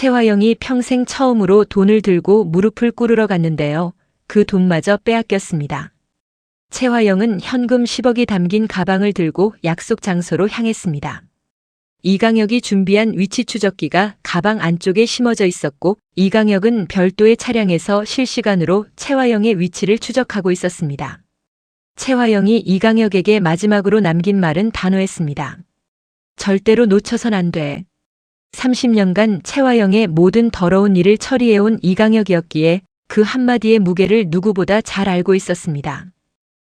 채화영이 평생 처음으로 돈을 들고 무릎을 꿇으러 갔는데요. 그 돈마저 빼앗겼습니다. 채화영은 현금 10억이 담긴 가방을 들고 약속 장소로 향했습니다. 이강혁이 준비한 위치 추적기가 가방 안쪽에 심어져 있었고 이강혁은 별도의 차량에서 실시간으로 채화영의 위치를 추적하고 있었습니다. 채화영이 이강혁에게 마지막으로 남긴 말은 단호했습니다. 절대로 놓쳐선 안 돼. 30년간 채화영의 모든 더러운 일을 처리해온 이강혁이었기에 그 한마디의 무게를 누구보다 잘 알고 있었습니다.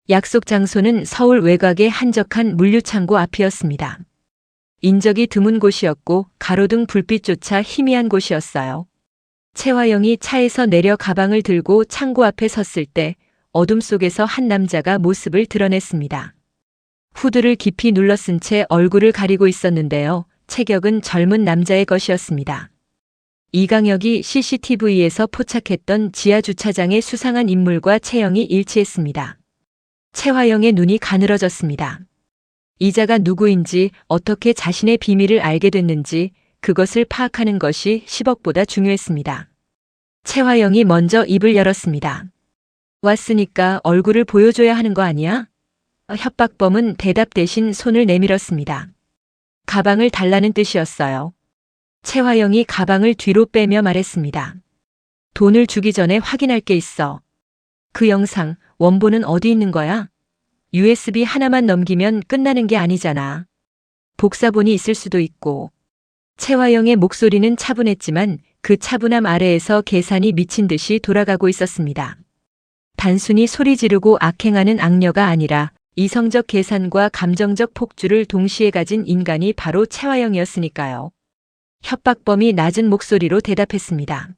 약속 장소는 서울 외곽의 한적한 물류창고 앞이었습니다. 인적이 드문 곳이었고 가로등 불빛조차 희미한 곳이었어요. 채화영이 차에서 내려 가방을 들고 창고 앞에 섰을 때 어둠 속에서 한 남자가 모습을 드러냈습니다. 후드를 깊이 눌러쓴 채 얼굴을 가리고 있었는데요. 체격은 젊은 남자의 것이었습니다. 이강혁이 CCTV에서 포착했던 지하 주차장의 수상한 인물과 체형이 일치했습니다. 채화영의 눈이 가늘어졌습니다. 이자가 누구인지 어떻게 자신의 비밀을 알게 됐는지 그것을 파악하는 것이 10억보다 중요했습니다. 채화영이 먼저 입을 열었습니다. 왔으니까 얼굴을 보여줘야 하는 거 아니야? 협박범은 대답 대신 손을 내밀었습니다. 가방을 달라는 뜻이었어요. 채화영이 가방을 뒤로 빼며 말했습니다. 돈을 주기 전에 확인할 게 있어. 그 영상, 원본은 어디 있는 거야? USB 하나만 넘기면 끝나는 게 아니잖아. 복사본이 있을 수도 있고. 채화영의 목소리는 차분했지만 그 차분함 아래에서 계산이 미친 듯이 돌아가고 있었습니다. 단순히 소리 지르고 악행하는 악녀가 아니라 이성적 계산과 감정적 폭주를 동시에 가진 인간이 바로 채화영이었으니까요. 협박범이 낮은 목소리로 대답했습니다.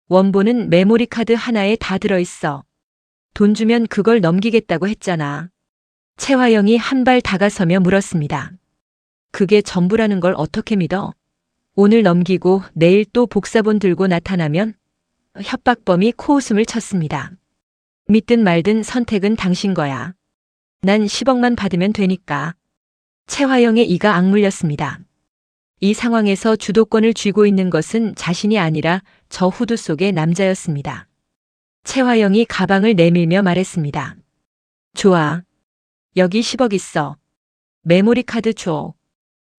원본은 메모리 카드 하나에 다 들어있어. 돈 주면 그걸 넘기겠다고 했잖아. 채화영이 한 발 다가서며 물었습니다. 그게 전부라는 걸 어떻게 믿어? 오늘 넘기고 내일 또 복사본 들고 나타나면? 협박범이 코웃음을 쳤습니다. 믿든 말든 선택은 당신 거야. 난 10억만 받으면 되니까. 채화영의 이가 악물렸습니다. 이 상황에서 주도권을 쥐고 있는 것은 자신이 아니라 저 후드 속의 남자였습니다. 채화영이 가방을 내밀며 말했습니다. 좋아. 여기 10억 있어. 메모리 카드 줘.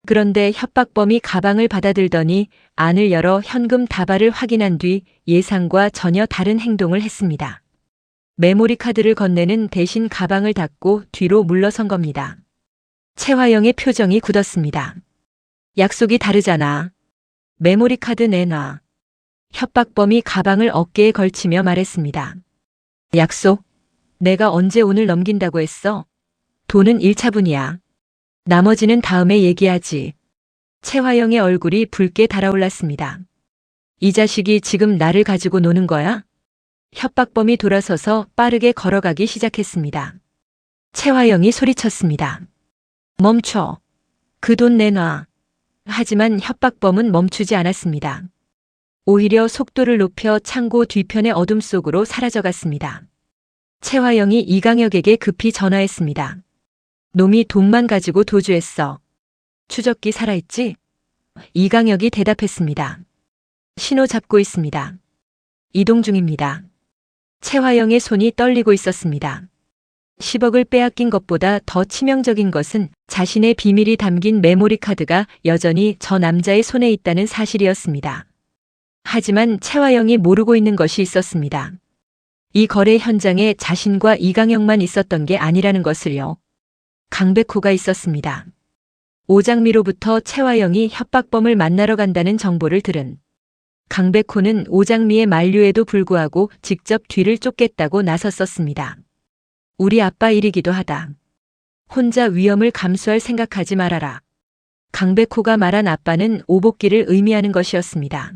그런데 협박범이 가방을 받아들더니 안을 열어 현금 다발을 확인한 뒤 예상과 전혀 다른 행동을 했습니다. 메모리 카드를 건네는 대신 가방을 닫고 뒤로 물러선 겁니다. 채화영의 표정이 굳었습니다. 약속이 다르잖아. 메모리 카드 내놔. 협박범이 가방을 어깨에 걸치며 말했습니다. 약속? 내가 언제 오늘 넘긴다고 했어? 돈은 1차분이야. 나머지는 다음에 얘기하지. 채화영의 얼굴이 붉게 달아올랐습니다. 이 자식이 지금 나를 가지고 노는 거야? 협박범이 돌아서서 빠르게 걸어가기 시작했습니다. 채화영이 소리쳤습니다. 멈춰. 그 돈 내놔. 하지만 협박범은 멈추지 않았습니다. 오히려 속도를 높여 창고 뒤편의 어둠 속으로 사라져갔습니다. 채화영이 이강혁에게 급히 전화했습니다. 놈이 돈만 가지고 도주했어. 추적기 살아있지? 이강혁이 대답했습니다. 신호 잡고 있습니다. 이동 중입니다. 채화영의 손이 떨리고 있었습니다. 10억을 빼앗긴 것보다 더 치명적인 것은 자신의 비밀이 담긴 메모리 카드가 여전히 저 남자의 손에 있다는 사실이었습니다. 하지만 채화영이 모르고 있는 것이 있었습니다. 이 거래 현장에 자신과 이강혁만 있었던 게 아니라는 것을요. 강백호가 있었습니다. 오장미로부터 채화영이 협박범을 만나러 간다는 정보를 들은 강백호는 오장미의 만류에도 불구하고 직접 뒤를 쫓겠다고 나섰었습니다. 우리 아빠 일이기도 하다. 혼자 위험을 감수할 생각하지 말아라. 강백호가 말한 아빠는 오복기를 의미하는 것이었습니다.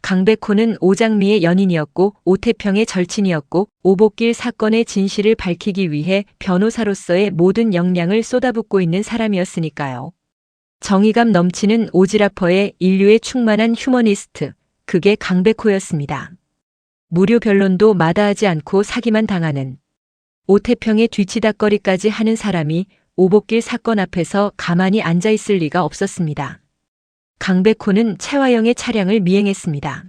강백호는 오장미의 연인이었고 오태평의 절친이었고 오복길 사건의 진실을 밝히기 위해 변호사로서의 모든 역량을 쏟아붓고 있는 사람이었으니까요. 정의감 넘치는 오지라퍼의 인류에 충만한 휴머니스트, 그게 강백호였습니다. 무료 변론도 마다하지 않고 사기만 당하는 오태평의 뒤치다꺼리까지 하는 사람이 오복길 사건 앞에서 가만히 앉아 있을 리가 없었습니다. 강백호는 채화영의 차량을 미행했습니다.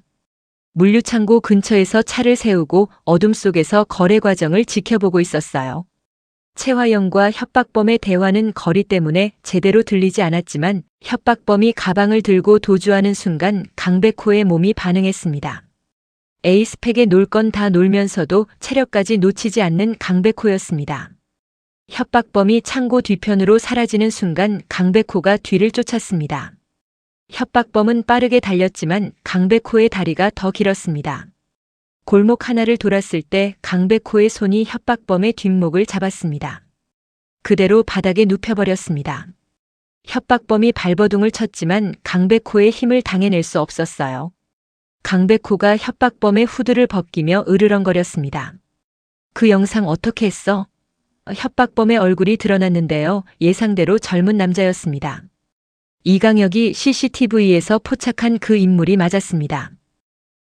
물류창고 근처에서 차를 세우고 어둠 속에서 거래 과정을 지켜보고 있었어요. 채화영과 협박범의 대화는 거리 때문에 제대로 들리지 않았지만 협박범이 가방을 들고 도주하는 순간 강백호의 몸이 반응했습니다. 에이스팩에 놀 건 다 놀면서도 체력까지 놓치지 않는 강백호였습니다. 협박범이 창고 뒤편으로 사라지는 순간 강백호가 뒤를 쫓았습니다. 협박범은 빠르게 달렸지만 강백호의 다리가 더 길었습니다. 골목 하나를 돌았을 때 강백호의 손이 협박범의 뒷목을 잡았습니다. 그대로 바닥에 눕혀버렸습니다. 협박범이 발버둥을 쳤지만 강백호의 힘을 당해낼 수 없었어요. 강백호가 협박범의 후드를 벗기며 으르렁거렸습니다. 그 영상 어떻게 했어? 협박범의 얼굴이 드러났는데요. 예상대로 젊은 남자였습니다. 이강혁이 CCTV에서 포착한 그 인물이 맞았습니다.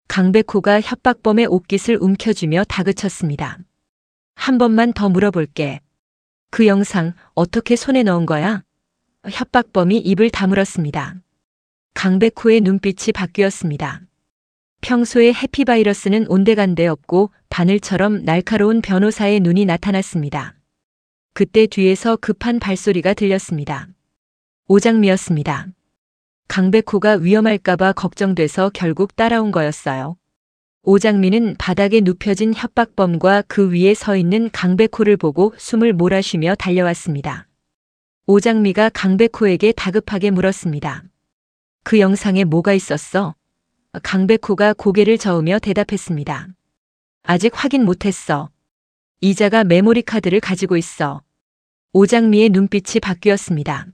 강백호가 협박범의 옷깃을 움켜쥐며 다그쳤습니다. 한 번만 더 물어볼게. 그 영상 어떻게 손에 넣은 거야? 협박범이 입을 다물었습니다. 강백호의 눈빛이 바뀌었습니다. 평소에 해피바이러스는 온데간데 없고 바늘처럼 날카로운 변호사의 눈이 나타났습니다. 그때 뒤에서 급한 발소리가 들렸습니다. 오장미였습니다. 강백호가 위험할까봐 걱정돼서 결국 따라온 거였어요. 오장미는 바닥에 눕혀진 협박범과 그 위에 서 있는 강백호를 보고 숨을 몰아쉬며 달려왔습니다. 오장미가 강백호에게 다급하게 물었습니다. 그 영상에 뭐가 있었어? 강백호가 고개를 저으며 대답했습니다. 아직 확인 못했어. 이자가 메모리 카드를 가지고 있어. 오장미의 눈빛이 바뀌었습니다.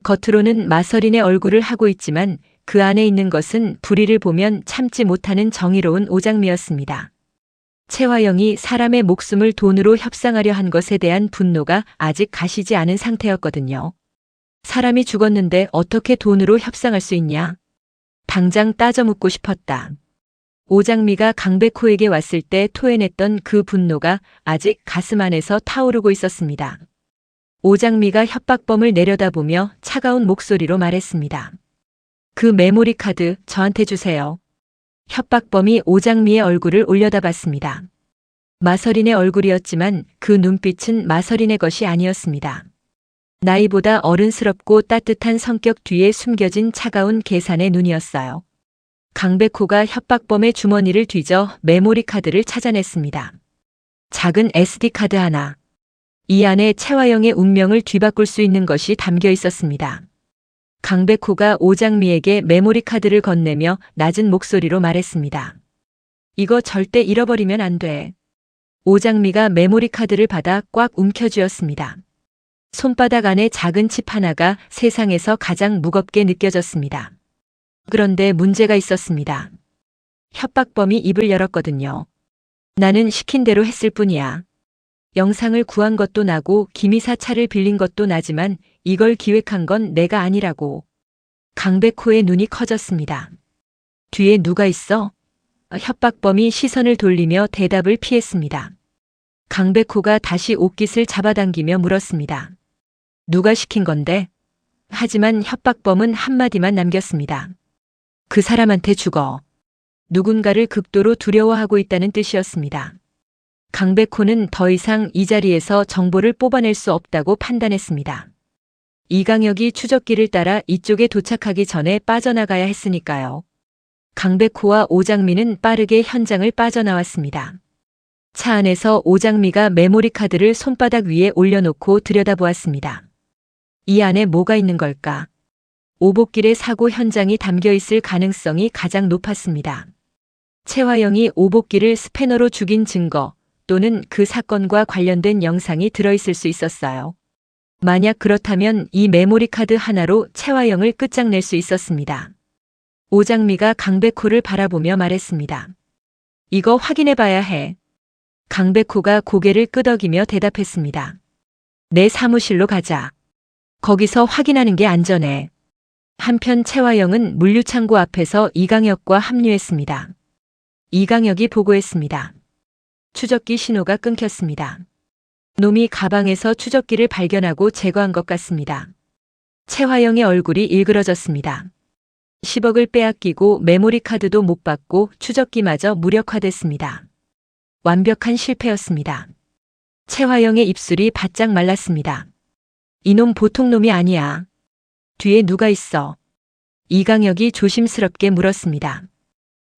겉으로는 마서린의 얼굴을 하고 있지만 그 안에 있는 것은 불의를 보면 참지 못하는 정의로운 오장미였습니다. 채화영이 사람의 목숨을 돈으로 협상하려 한 것에 대한 분노가 아직 가시지 않은 상태였거든요. 사람이 죽었는데 어떻게 돈으로 협상할 수 있냐? 당장 따져 묻고 싶었다. 오장미가 강백호에게 왔을 때 토해냈던 그 분노가 아직 가슴 안에서 타오르고 있었습니다. 오장미가 협박범을 내려다보며 차가운 목소리로 말했습니다. 그 메모리 카드 저한테 주세요. 협박범이 오장미의 얼굴을 올려다봤습니다. 마서린의 얼굴이었지만 그 눈빛은 마서린의 것이 아니었습니다. 나이보다 어른스럽고 따뜻한 성격 뒤에 숨겨진 차가운 계산의 눈이었어요. 강백호가 협박범의 주머니를 뒤져 메모리 카드를 찾아냈습니다. 작은 SD카드 하나. 이 안에 채화영의 운명을 뒤바꿀 수 있는 것이 담겨 있었습니다. 강백호가 오장미에게 메모리 카드를 건네며 낮은 목소리로 말했습니다. 이거 절대 잃어버리면 안 돼. 오장미가 메모리 카드를 받아 꽉 움켜쥐었습니다. 손바닥 안에 작은 칩 하나가 세상에서 가장 무겁게 느껴졌습니다. 그런데 문제가 있었습니다. 협박범이 입을 열었거든요. 나는 시킨 대로 했을 뿐이야. 영상을 구한 것도 나고 김이사 차를 빌린 것도 나지만 이걸 기획한 건 내가 아니라고. 강백호의 눈이 커졌습니다. 뒤에 누가 있어? 협박범이 시선을 돌리며 대답을 피했습니다. 강백호가 다시 옷깃을 잡아당기며 물었습니다. 누가 시킨 건데? 하지만 협박범은 한마디만 남겼습니다. 그 사람한테 죽어. 누군가를 극도로 두려워하고 있다는 뜻이었습니다. 강백호는 더 이상 이 자리에서 정보를 뽑아낼 수 없다고 판단했습니다. 이강혁이 추적기를 따라 이쪽에 도착하기 전에 빠져나가야 했으니까요. 강백호와 오장미는 빠르게 현장을 빠져나왔습니다. 차 안에서 오장미가 메모리 카드를 손바닥 위에 올려놓고 들여다보았습니다. 이 안에 뭐가 있는 걸까? 오복길의 사고 현장이 담겨 있을 가능성이 가장 높았습니다. 채화영이 오복길을 스패너로 죽인 증거 또는 그 사건과 관련된 영상이 들어있을 수 있었어요. 만약 그렇다면 이 메모리 카드 하나로 채화영을 끝장낼 수 있었습니다. 오장미가 강백호를 바라보며 말했습니다. 이거 확인해 봐야 해. 강백호가 고개를 끄덕이며 대답했습니다. 내 사무실로 가자. 거기서 확인하는 게 안전해. 한편 채화영은 물류창고 앞에서 이강혁과 합류했습니다. 이강혁이 보고했습니다. 추적기 신호가 끊겼습니다. 놈이 가방에서 추적기를 발견하고 제거한 것 같습니다. 채화영의 얼굴이 일그러졌습니다. 10억을 빼앗기고 메모리 카드도 못 받고 추적기마저 무력화됐습니다. 완벽한 실패였습니다. 최화영의 입술이 바짝 말랐습니다. 이놈 보통 놈이 아니야. 뒤에 누가 있어? 이강혁이 조심스럽게 물었습니다.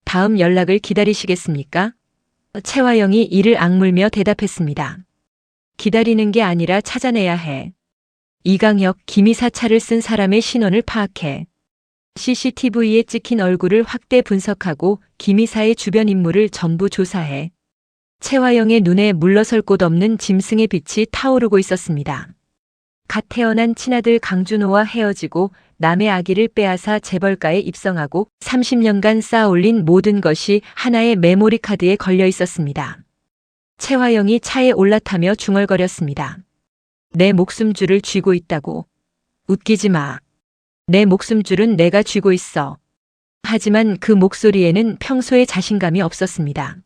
다음 연락을 기다리시겠습니까? 최화영이 이를 악물며 대답했습니다. 기다리는 게 아니라 찾아내야 해. 이강혁, 김이사 차를 쓴 사람의 신원을 파악해. CCTV에 찍힌 얼굴을 확대 분석하고 김이사의 주변 인물을 전부 조사해. 최화영의 눈에 물러설 곳 없는 짐승의 빛이 타오르고 있었습니다. 갓 태어난 친아들 강준호와 헤어지고 남의 아기를 빼앗아 재벌가에 입성하고 30년간 쌓아올린 모든 것이 하나의 메모리 카드에 걸려 있었습니다. 최화영이 차에 올라타며 중얼거렸습니다. 내 목숨줄을 쥐고 있다고. 웃기지 마. 내 목숨줄은 내가 쥐고 있어. 하지만 그 목소리에는 평소에 자신감이 없었습니다.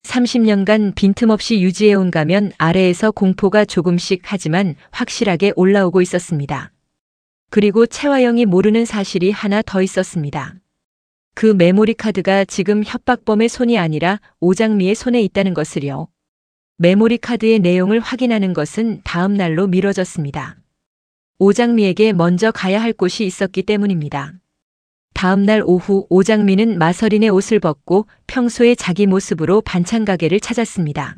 30년간 빈틈없이 유지해온 가면 아래에서 공포가 조금씩 하지만 확실하게 올라오고 있었습니다. 그리고 최화영이 모르는 사실이 하나 더 있었습니다. 그 메모리 카드가 지금 협박범의 손이 아니라 오장미의 손에 있다는 것을요. 메모리 카드의 내용을 확인하는 것은 다음 날로 미뤄졌습니다. 오장미에게 먼저 가야 할 곳이 있었기 때문입니다. 다음 날 오후 오장미는 마서린의 옷을 벗고 평소의 자기 모습으로 반찬 가게를 찾았습니다.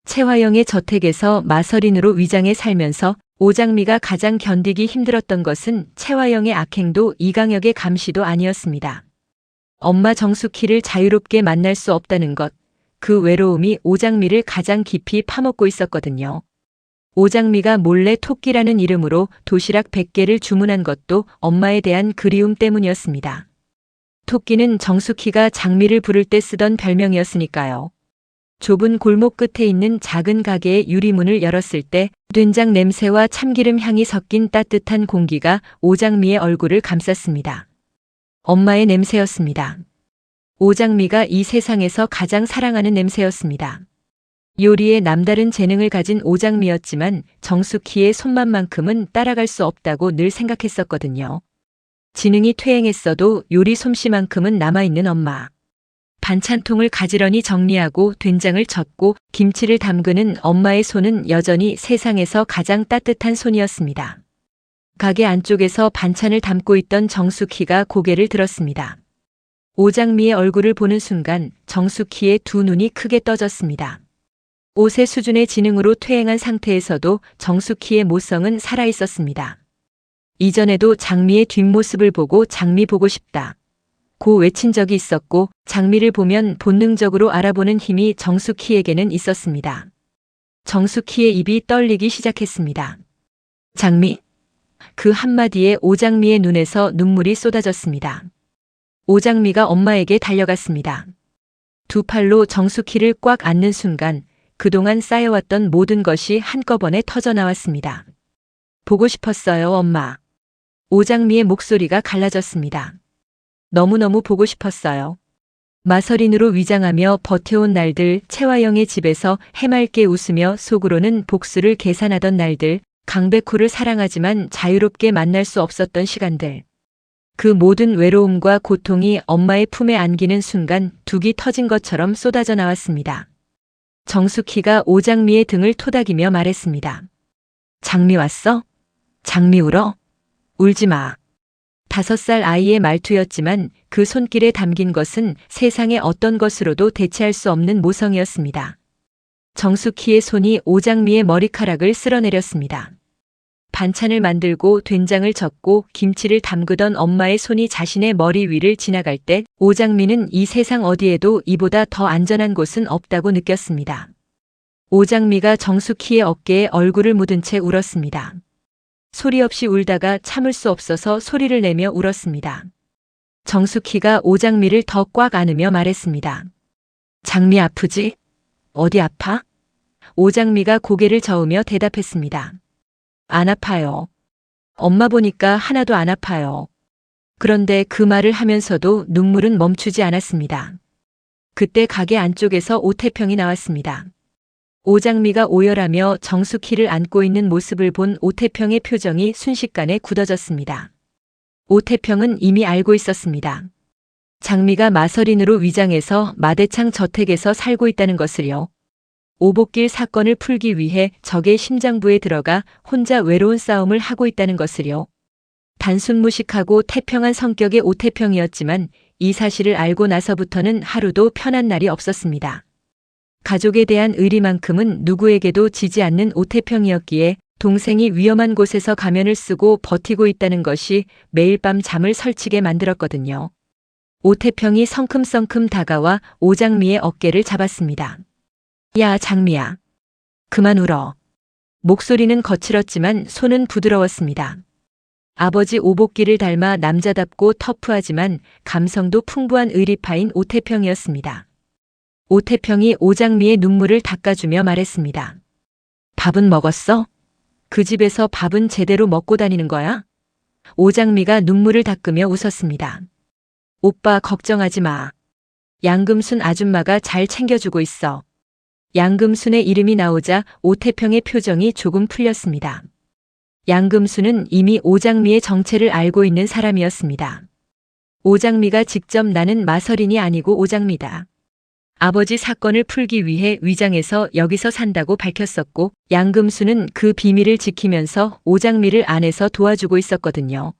최화영의 저택에서 마서린으로 위장해 살면서 오장미가 가장 견디기 힘들었던 것은 최화영의 악행도 이강혁의 감시도 아니었습니다. 엄마 정숙희를 자유롭게 만날 수 없다는 것, 그 외로움이 오장미를 가장 깊이 파먹고 있었거든요. 오장미가 몰래 토끼라는 이름으로 도시락 100개를 주문한 것도 엄마에 대한 그리움 때문이었습니다. 토끼는 정숙희가 장미를 부를 때 쓰던 별명이었으니까요. 좁은 골목 끝에 있는 작은 가게의 유리문을 열었을 때 된장 냄새와 참기름 향이 섞인 따뜻한 공기가 오장미의 얼굴을 감쌌습니다. 엄마의 냄새였습니다. 오장미가 이 세상에서 가장 사랑하는 냄새였습니다. 요리에 남다른 재능을 가진 오장미였지만 정숙희의 손맛만큼은 따라갈 수 없다고 늘 생각했었거든요. 지능이 퇴행했어도 요리 솜씨만큼은 남아있는 엄마. 반찬통을 가지런히 정리하고 된장을 젓고 김치를 담그는 엄마의 손은 여전히 세상에서 가장 따뜻한 손이었습니다. 가게 안쪽에서 반찬을 담고 있던 정숙희가 고개를 들었습니다. 오장미의 얼굴을 보는 순간 정숙희의 두 눈이 크게 떠졌습니다. 옷의 수준의 지능으로 퇴행한 상태에서도 정숙희의 모성은 살아있었습니다. 이전에도 장미의 뒷모습을 보고 장미 보고 싶다 고 외친 적이 있었고 장미를 보면 본능적으로 알아보는 힘이 정숙희에게는 있었습니다. 정숙희의 입이 떨리기 시작했습니다. 장미. 그 한마디에 오장미의 눈에서 눈물이 쏟아졌습니다. 오장미가 엄마에게 달려갔습니다. 두 팔로 정숙희를 꽉 안는 순간 그동안 쌓여왔던 모든 것이 한꺼번에 터져나왔습니다. 보고 싶었어요, 엄마. 오장미의 목소리가 갈라졌습니다. 너무너무 보고 싶었어요. 마서린으로 위장하며 버텨온 날들, 최화영의 집에서 해맑게 웃으며 속으로는 복수를 계산하던 날들, 강백호를 사랑하지만 자유롭게 만날 수 없었던 시간들. 그 모든 외로움과 고통이 엄마의 품에 안기는 순간 둑이 터진 것처럼 쏟아져 나왔습니다. 정숙희가 오장미의 등을 토닥이며 말했습니다. 장미 왔어? 장미 울어? 울지 마. 5살 아이의 말투였지만 그 손길에 담긴 것은 세상의 어떤 것으로도 대체할 수 없는 모성이었습니다. 정숙희의 손이 오장미의 머리카락을 쓸어내렸습니다. 반찬을 만들고 된장을 젓고 김치를 담그던 엄마의 손이 자신의 머리 위를 지나갈 때 오장미는 이 세상 어디에도 이보다 더 안전한 곳은 없다고 느꼈습니다. 오장미가 정숙희의 어깨에 얼굴을 묻은 채 울었습니다. 소리 없이 울다가 참을 수 없어서 소리를 내며 울었습니다. 정숙희가 오장미를 더 꽉 안으며 말했습니다. 장미 아프지? 어디 아파? 오장미가 고개를 저으며 대답했습니다. 안 아파요. 엄마 보니까 하나도 안 아파요. 그런데 그 말을 하면서도 눈물은 멈추지 않았습니다. 그때 가게 안쪽에서 오태평이 나왔습니다. 오장미가 오열하며 정숙희를 안고 있는 모습을 본 오태평의 표정이 순식간에 굳어졌습니다. 오태평은 이미 알고 있었습니다. 장미가 마서린으로 위장해서 마대창 저택에서 살고 있다는 것을요. 오복길 사건을 풀기 위해 적의 심장부에 들어가 혼자 외로운 싸움을 하고 있다는 것을요. 단순 무식하고 태평한 성격의 오태평이었지만 이 사실을 알고 나서부터는 하루도 편한 날이 없었습니다. 가족에 대한 의리만큼은 누구에게도 지지 않는 오태평이었기에 동생이 위험한 곳에서 가면을 쓰고 버티고 있다는 것이 매일 밤 잠을 설치게 만들었거든요. 오태평이 성큼성큼 다가와 오장미의 어깨를 잡았습니다. 야, 장미야. 그만 울어. 목소리는 거칠었지만 손은 부드러웠습니다. 아버지 오복기를 닮아 남자답고 터프하지만 감성도 풍부한 의리파인 오태평이었습니다. 오태평이 오장미의 눈물을 닦아주며 말했습니다. 밥은 먹었어? 그 집에서 밥은 제대로 먹고 다니는 거야? 오장미가 눈물을 닦으며 웃었습니다. 오빠 걱정하지 마. 양금순 아줌마가 잘 챙겨주고 있어. 양금순의 이름이 나오자 오태평의 표정이 조금 풀렸습니다. 양금순은 이미 오장미의 정체를 알고 있는 사람이었습니다. 오장미가 직접 나는 마서린이 아니고 오장미다. 아버지 사건을 풀기 위해 위장해서 여기서 산다고 밝혔었고 양금순은 그 비밀을 지키면서 오장미를 안에서 도와주고 있었거든요.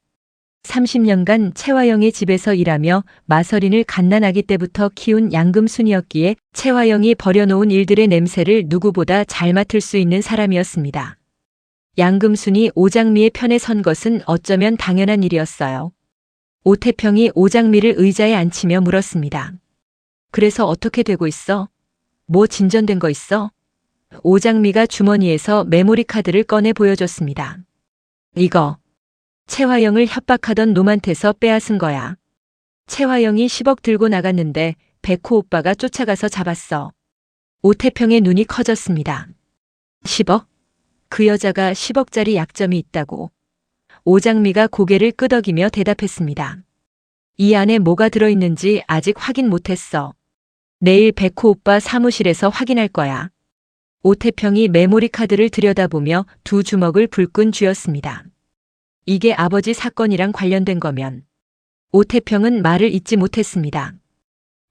30년간 채화영의 집에서 일하며 마서린을 갓난아기 때부터 키운 양금순이었기에 채화영이 버려놓은 일들의 냄새를 누구보다 잘 맡을 수 있는 사람이었습니다. 양금순이 오장미의 편에 선 것은 어쩌면 당연한 일이었어요. 오태평이 오장미를 의자에 앉히며 물었습니다. 그래서 어떻게 되고 있어? 뭐 진전된 거 있어? 오장미가 주머니에서 메모리 카드를 꺼내 보여줬습니다. 이거. 채화영을 협박하던 놈한테서 빼앗은 거야. 채화영이 10억 들고 나갔는데 백호 오빠가 쫓아가서 잡았어. 오태평의 눈이 커졌습니다. 10억? 그 여자가 10억짜리 약점이 있다고. 오장미가 고개를 끄덕이며 대답했습니다. 이 안에 뭐가 들어있는지 아직 확인 못했어. 내일 백호 오빠 사무실에서 확인할 거야. 오태평이 메모리 카드를 들여다보며 두 주먹을 불끈 쥐었습니다. 이게 아버지 사건이랑 관련된 거면. 오태평은 말을 잇지 못했습니다.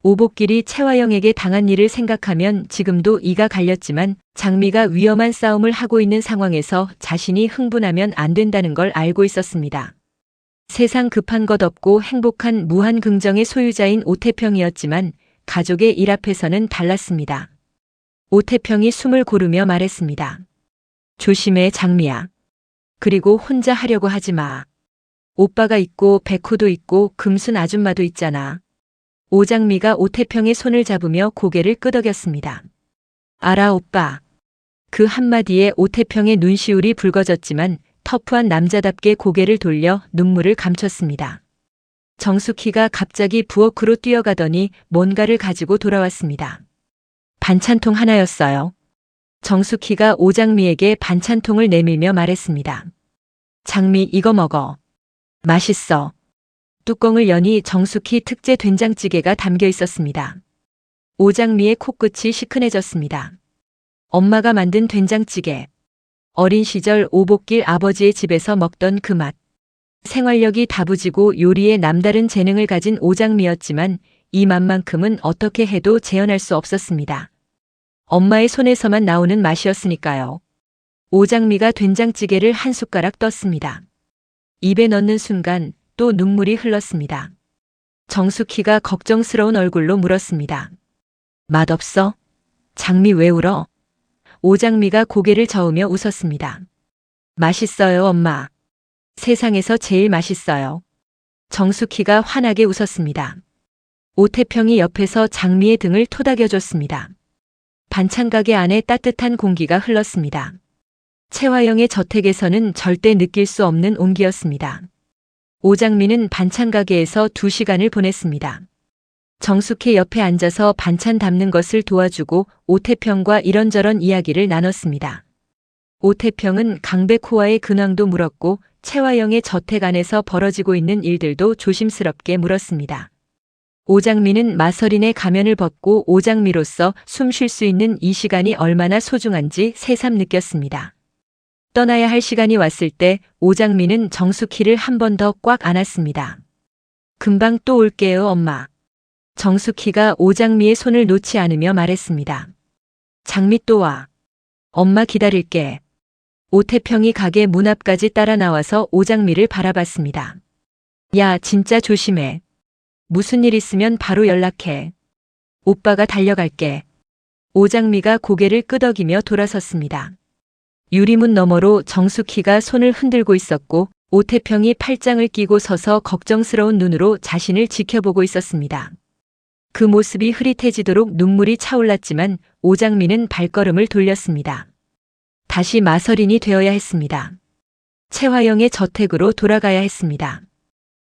오복길이 채화영에게 당한 일을 생각하면 지금도 이가 갈렸지만 장미가 위험한 싸움을 하고 있는 상황에서 자신이 흥분하면 안 된다는 걸 알고 있었습니다. 세상 급한 것 없고 행복한 무한 긍정의 소유자인 오태평이었지만 가족의 일 앞에서는 달랐습니다. 오태평이 숨을 고르며 말했습니다. 조심해, 장미야. 그리고 혼자 하려고 하지 마. 오빠가 있고 백호도 있고 금순 아줌마도 있잖아. 오장미가 오태평의 손을 잡으며 고개를 끄덕였습니다. 알아, 오빠. 그 한마디에 오태평의 눈시울이 붉어졌지만 터프한 남자답게 고개를 돌려 눈물을 감췄습니다. 정숙희가 갑자기 부엌으로 뛰어가더니 뭔가를 가지고 돌아왔습니다. 반찬통 하나였어요. 정숙희가 오장미에게 반찬통을 내밀며 말했습니다. 장미, 이거 먹어. 맛있어. 뚜껑을 여니 정숙희 특제 된장찌개가 담겨 있었습니다. 오장미의 코끝이 시큰해졌습니다. 엄마가 만든 된장찌개. 어린 시절 오복길 아버지의 집에서 먹던 그 맛. 생활력이 다부지고 요리에 남다른 재능을 가진 오장미였지만 이 맛만큼은 어떻게 해도 재현할 수 없었습니다. 엄마의 손에서만 나오는 맛이었으니까요. 오장미가 된장찌개를 한 숟가락 떴습니다. 입에 넣는 순간 또 눈물이 흘렀습니다. 정숙희가 걱정스러운 얼굴로 물었습니다. 맛없어? 장미 왜 울어? 오장미가 고개를 저으며 웃었습니다. 맛있어요, 엄마. 세상에서 제일 맛있어요. 정숙희가 환하게 웃었습니다. 오태평이 옆에서 장미의 등을 토닥여줬습니다. 반찬 가게 안에 따뜻한 공기가 흘렀습니다. 채화영의 저택에서는 절대 느낄 수 없는 온기였습니다. 오장미는 반찬 가게에서 2시간을 보냈습니다. 정숙희 옆에 앉아서 반찬 담는 것을 도와주고 오태평과 이런저런 이야기를 나눴습니다. 오태평은 강백호와의 근황도 물었고 채화영의 저택 안에서 벌어지고 있는 일들도 조심스럽게 물었습니다. 오장미는 마서린의 가면을 벗고 오장미로서 숨 쉴 수 있는 이 시간이 얼마나 소중한지 새삼 느꼈습니다. 떠나야 할 시간이 왔을 때 오장미는 정숙희를 한 번 더 꽉 안았습니다. 금방 또 올게요, 엄마. 정숙희가 오장미의 손을 놓지 않으며 말했습니다. 장미 또 와. 엄마 기다릴게. 오태평이 가게 문 앞까지 따라 나와서 오장미를 바라봤습니다. 야, 진짜 조심해. 무슨 일 있으면 바로 연락해. 오빠가 달려갈게. 오장미가 고개를 끄덕이며 돌아섰습니다. 유리문 너머로 정숙희가 손을 흔들고 있었고 오태평이 팔짱을 끼고 서서 걱정스러운 눈으로 자신을 지켜보고 있었습니다. 그 모습이 흐릿해지도록 눈물이 차올랐지만 오장미는 발걸음을 돌렸습니다. 다시 마설인이 되어야 했습니다. 최화영의 저택으로 돌아가야 했습니다.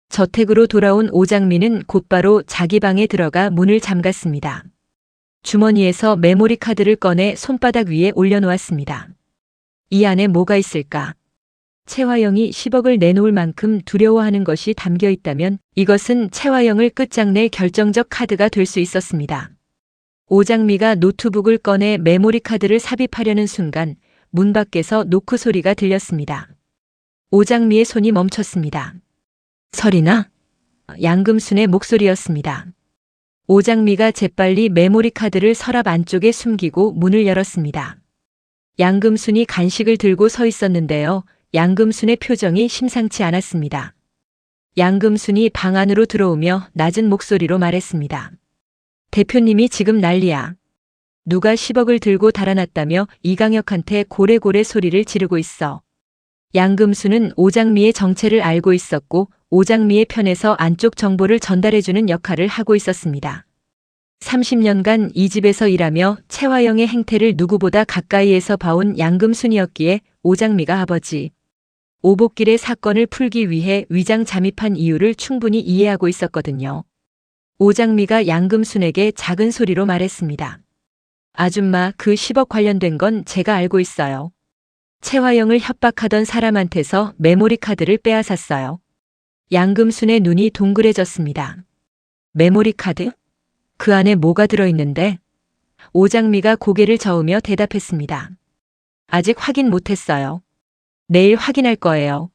저택으로 돌아온 오장미는 곧바로 자기 방에 들어가 문을 잠갔습니다. 주머니에서 메모리 카드를 꺼내 손바닥 위에 올려놓았습니다. 이 안에 뭐가 있을까? 최화영이 10억을 내놓을 만큼 두려워하는 것이 담겨 있다면 이것은 최화영을 끝장낼 결정적 카드가 될 수 있었습니다. 오장미가 노트북을 꺼내 메모리 카드를 삽입하려는 순간 문 밖에서 노크 소리가 들렸습니다. 오장미의 손이 멈췄습니다. 설이나? 양금순의 목소리였습니다. 오장미가 재빨리 메모리 카드를 서랍 안쪽에 숨기고 문을 열었습니다. 양금순이 간식을 들고 서 있었는데요. 양금순의 표정이 심상치 않았습니다. 양금순이 방 안으로 들어오며 낮은 목소리로 말했습니다. 대표님이 지금 난리야. 누가 10억을 들고 달아났다며 이강혁한테 고래고래 소리를 지르고 있어. 양금순은 오장미의 정체를 알고 있었고 오장미의 편에서 안쪽 정보를 전달해주는 역할을 하고 있었습니다. 30년간 이 집에서 일하며 최화영의 행태를 누구보다 가까이에서 봐온 양금순이었기에 오장미가 아버지 오복길의 사건을 풀기 위해 위장 잠입한 이유를 충분히 이해하고 있었거든요. 오장미가 양금순에게 작은 소리로 말했습니다. 아줌마, 그 10억 관련된 건 제가 알고 있어요. 최화영을 협박하던 사람한테서 메모리 카드를 빼앗았어요. 양금순의 눈이 동그래졌습니다. 메모리 카드? 그 안에 뭐가 들어있는데? 오장미가 고개를 저으며 대답했습니다. 아직 확인 못했어요. 내일 확인할 거예요.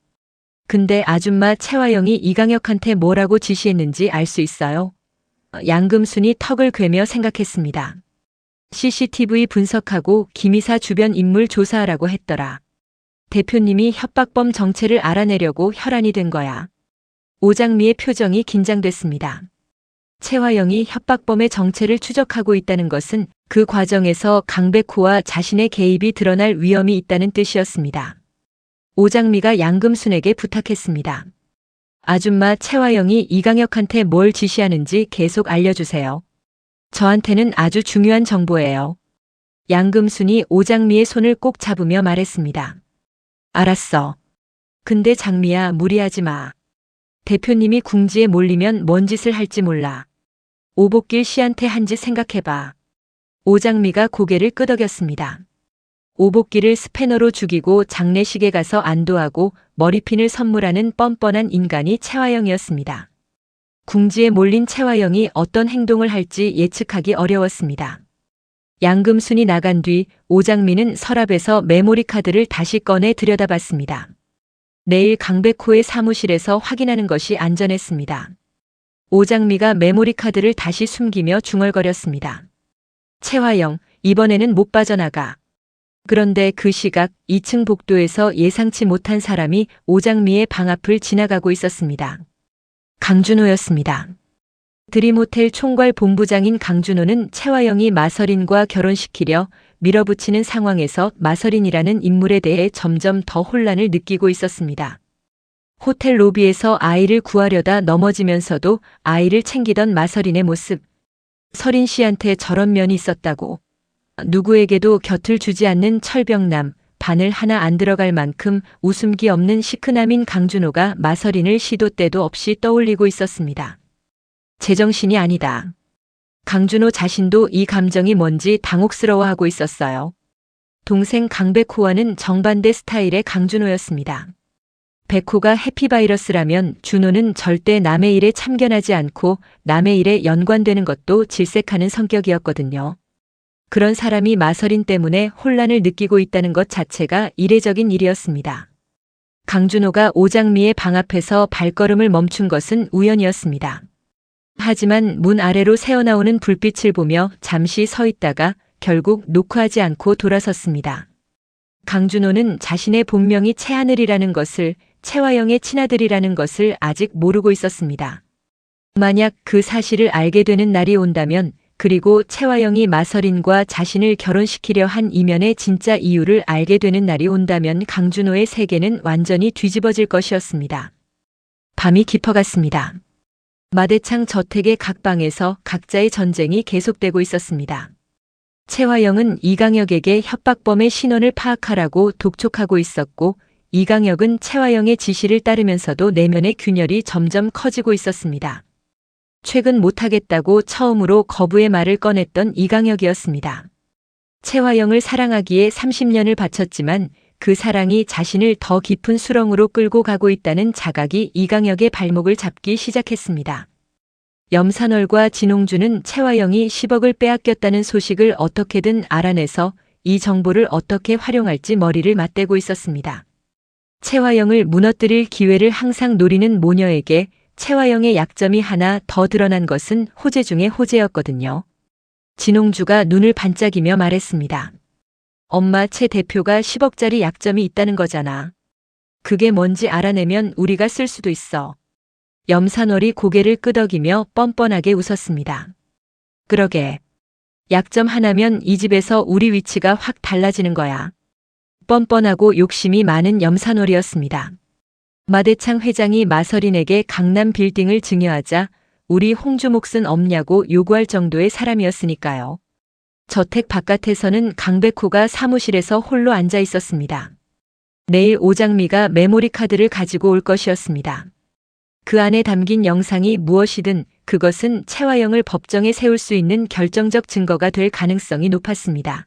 근데 아줌마 최화영이 이강혁한테 뭐라고 지시했는지 알 수 있어요? 양금순이 턱을 괴며 생각했습니다. CCTV 분석하고 김이사 주변 인물 조사하라고 했더라. 대표님이 협박범 정체를 알아내려고 혈안이 된 거야. 오장미의 표정이 긴장됐습니다. 최화영이 협박범의 정체를 추적하고 있다는 것은 그 과정에서 강백호와 자신의 개입이 드러날 위험이 있다는 뜻이었습니다. 오장미가 양금순에게 부탁했습니다. 아줌마 최화영이 이강혁한테 뭘 지시하는지 계속 알려주세요. 저한테는 아주 중요한 정보예요. 양금순이 오장미의 손을 꼭 잡으며 말했습니다. 알았어. 근데 장미야, 무리하지 마. 대표님이 궁지에 몰리면 뭔 짓을 할지 몰라. 오복길 씨한테 한 짓 생각해봐. 오장미가 고개를 끄덕였습니다. 오복길을 스패너로 죽이고 장례식에 가서 안도하고 머리핀을 선물하는 뻔뻔한 인간이 최화영이었습니다. 궁지에 몰린 최화영이 어떤 행동을 할지 예측하기 어려웠습니다. 양금순이 나간 뒤 오장미는 서랍에서 메모리 카드를 다시 꺼내 들여다봤습니다. 내일 강백호의 사무실에서 확인하는 것이 안전했습니다. 오장미가 메모리 카드를 다시 숨기며 중얼거렸습니다. 최화영, 이번에는 못 빠져나가. 그런데 그 시각 2층 복도에서 예상치 못한 사람이 오장미의 방 앞을 지나가고 있었습니다. 강준호였습니다. 드림호텔 총괄 본부장인 강준호는 최화영이 마설인과 결혼시키려 밀어붙이는 상황에서 마설인이라는 인물에 대해 점점 더 혼란을 느끼고 있었습니다. 호텔 로비에서 아이를 구하려다 넘어지면서도 아이를 챙기던 마설인의 모습. 설인 씨한테 저런 면이 있었다고. 누구에게도 곁을 주지 않는 철벽남, 바늘 하나 안 들어갈 만큼 웃음기 없는 시크남인 강준호가 마설인을 시도 때도 없이 떠올리고 있었습니다. 제정신이 아니다. 강준호 자신도 이 감정이 뭔지 당혹스러워하고 있었어요. 동생 강백호와는 정반대 스타일의 강준호였습니다. 백호가 해피바이러스라면 준호는 절대 남의 일에 참견하지 않고 남의 일에 연관되는 것도 질색하는 성격이었거든요. 그런 사람이 마서린 때문에 혼란을 느끼고 있다는 것 자체가 이례적인 일이었습니다. 강준호가 오장미의 방 앞에서 발걸음을 멈춘 것은 우연이었습니다. 하지만 문 아래로 새어나오는 불빛을 보며 잠시 서 있다가 결국 노크하지 않고 돌아섰습니다. 강준호는 자신의 본명이 채하늘이라는 것을, 채화영의 친아들이라는 것을 아직 모르고 있었습니다. 만약 그 사실을 알게 되는 날이 온다면, 그리고 채화영이 마서린과 자신을 결혼시키려 한 이면의 진짜 이유를 알게 되는 날이 온다면 강준호의 세계는 완전히 뒤집어질 것이었습니다. 밤이 깊어갔습니다. 마대창 저택의 각 방에서 각자의 전쟁이 계속되고 있었습니다. 채화영은 이강혁에게 협박범의 신원을 파악하라고 독촉하고 있었고, 이강혁은 채화영의 지시를 따르면서도 내면의 균열이 점점 커지고 있었습니다. 최근 못하겠다고 처음으로 거부의 말을 꺼냈던 이강혁이었습니다. 채화영을 사랑하기에 30년을 바쳤지만 그 사랑이 자신을 더 깊은 수렁으로 끌고 가고 있다는 자각이 이강혁의 발목을 잡기 시작했습니다. 염산월과 진홍주는 채화영이 10억을 빼앗겼다는 소식을 어떻게든 알아내서 이 정보를 어떻게 활용할지 머리를 맞대고 있었습니다. 채화영을 무너뜨릴 기회를 항상 노리는 모녀에게 채화영의 약점이 하나 더 드러난 것은 호재 중의 호재였거든요. 진홍주가 눈을 반짝이며 말했습니다. 엄마, 채 대표가 10억짜리 약점이 있다는 거잖아. 그게 뭔지 알아내면 우리가 쓸 수도 있어. 염산월이 고개를 끄덕이며 뻔뻔하게 웃었습니다. 그러게. 약점 하나면 이 집에서 우리 위치가 확 달라지는 거야. 뻔뻔하고 욕심이 많은 염산월이었습니다. 마대창 회장이 마서린에게 강남 빌딩을 증여하자 우리 홍주 몫은 없냐고 요구할 정도의 사람이었으니까요. 저택 바깥에서는 강백호가 사무실에서 홀로 앉아 있었습니다. 내일 오장미가 메모리 카드를 가지고 올 것이었습니다. 그 안에 담긴 영상이 무엇이든 그것은 채화영을 법정에 세울 수 있는 결정적 증거가 될 가능성이 높았습니다.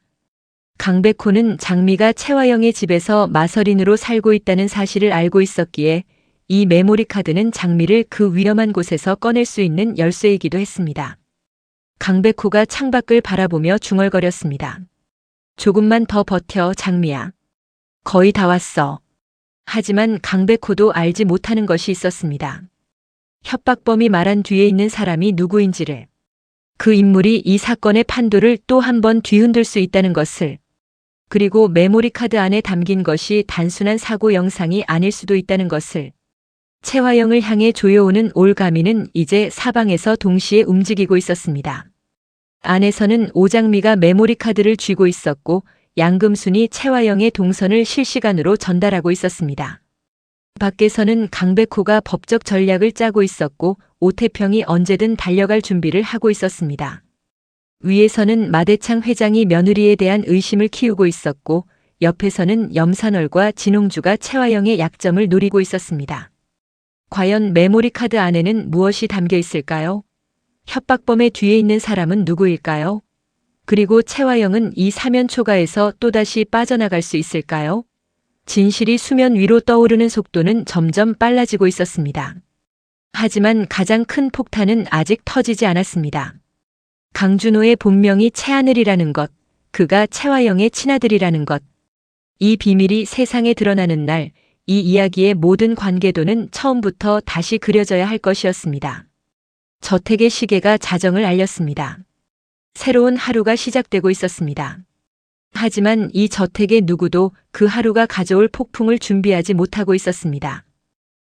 강백호는 장미가 채화영의 집에서 마서린으로 살고 있다는 사실을 알고 있었기에 이 메모리 카드는 장미를 그 위험한 곳에서 꺼낼 수 있는 열쇠이기도 했습니다. 강백호가 창밖을 바라보며 중얼거렸습니다. 조금만 더 버텨, 장미야. 거의 다 왔어. 하지만 강백호도 알지 못하는 것이 있었습니다. 협박범이 말한 뒤에 있는 사람이 누구인지를. 그 인물이 이 사건의 판도를 또 한 번 뒤흔들 수 있다는 것을. 그리고 메모리 카드 안에 담긴 것이 단순한 사고 영상이 아닐 수도 있다는 것을. 채화영을 향해 조여오는 올가미는 이제 사방에서 동시에 움직이고 있었습니다. 안에서는 오장미가 메모리 카드를 쥐고 있었고 양금순이 채화영의 동선을 실시간으로 전달하고 있었습니다. 밖에서는 강백호가 법적 전략을 짜고 있었고 오태평이 언제든 달려갈 준비를 하고 있었습니다. 위에서는 마대창 회장이 며느리에 대한 의심을 키우고 있었고 옆에서는 염산월과 진홍주가 채화영의 약점을 노리고 있었습니다. 과연 메모리 카드 안에는 무엇이 담겨 있을까요? 협박범의 뒤에 있는 사람은 누구일까요? 그리고 채화영은 이 사면 초가에서 또다시 빠져나갈 수 있을까요? 진실이 수면 위로 떠오르는 속도는 점점 빨라지고 있었습니다. 하지만 가장 큰 폭탄은 아직 터지지 않았습니다. 강준호의 본명이 채하늘이라는 것, 그가 채화영의 친아들이라는 것. 이 비밀이 세상에 드러나는 날, 이 이야기의 모든 관계도는 처음부터 다시 그려져야 할 것이었습니다. 저택의 시계가 자정을 알렸습니다. 새로운 하루가 시작되고 있었습니다. 하지만 이 저택의 누구도 그 하루가 가져올 폭풍을 준비하지 못하고 있었습니다.